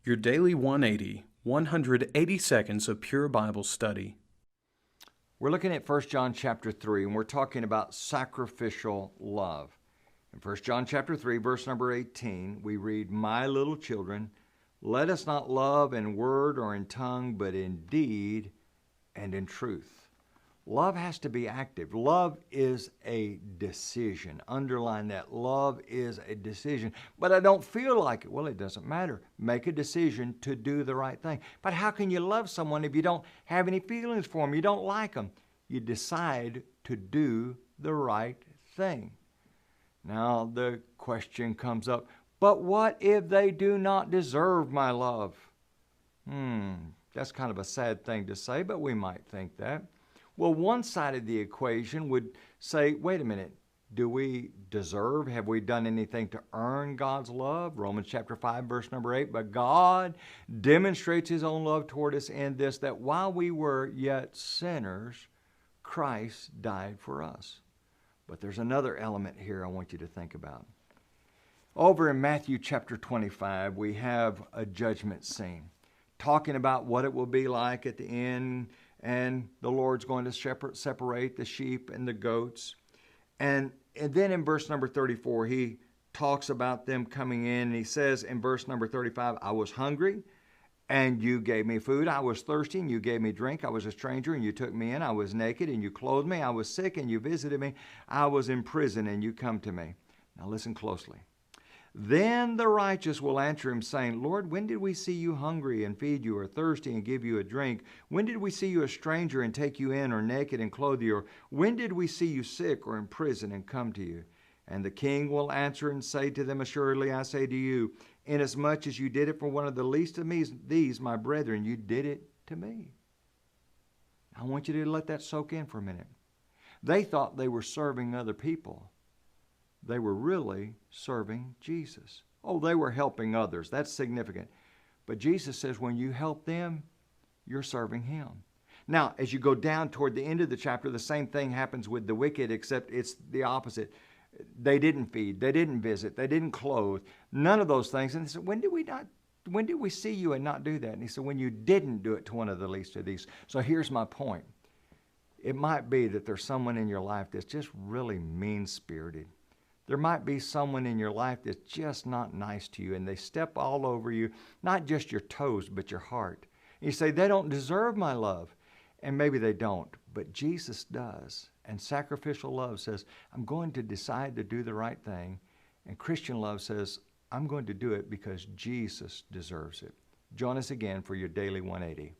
Your Daily 180, 180 seconds of pure Bible study. We're looking at 1 John chapter 3, and we're talking about sacrificial love. In 1 John chapter 3, verse number 18, we read, "My little children, let us not love in word or in tongue, but in deed and in truth." Love has to be active. Love is a decision. Underline that. Love is a decision. But I don't feel like it. Well, it doesn't matter. Make a decision to do the right thing. But how can you love someone if you don't have any feelings for them? You don't like them. You decide to do the right thing. Now the question comes up, but what if they do not deserve my love? That's kind of a sad thing to say, but we might think that. Well, one side of the equation would say, wait a minute, do we deserve, have we done anything to earn God's love? Romans chapter 5, verse number 8, but God demonstrates his own love toward us in this, that while we were yet sinners, Christ died for us. But there's another element here I want you to think about. Over in Matthew chapter 25, we have a judgment scene, talking about what it will be like at the end, and the Lord's going to separate the sheep and the goats. And then in verse number 34, he talks about them coming in, and he says in verse number 35, I was hungry, and you gave me food. I was thirsty, and you gave me drink. I was a stranger, and you took me in. I was naked, and you clothed me. I was sick, and you visited me. I was in prison, and you come to me. Now listen closely. Then the righteous will answer him, saying, Lord, when did we see you hungry and feed you, or thirsty and give you a drink? When did we see you a stranger and take you in, or naked and clothe you? Or when did we see you sick or in prison and come to you? And the king will answer and say to them, Assuredly I say to you, inasmuch as you did it for one of the least of these, my brethren, you did it to me. I want you to let that soak in for a minute. They thought they were serving other people. They were really serving Jesus. Oh, they were helping others. That's significant. But Jesus says when you help them, you're serving him. Now, as you go down toward the end of the chapter, the same thing happens with the wicked, except it's the opposite. They didn't feed. They didn't visit. They didn't clothe. None of those things. And he said, when did we see you and not do that? And he said, when you didn't do it to one of the least of these. So here's my point. It might be that there's someone in your life that's just really mean-spirited. There might be someone in your life that's just not nice to you, and they step all over you, not just your toes, but your heart. And you say, they don't deserve my love. And maybe they don't, but Jesus does. And sacrificial love says, I'm going to decide to do the right thing. And Christian love says, I'm going to do it because Jesus deserves it. Join us again for your Daily 180.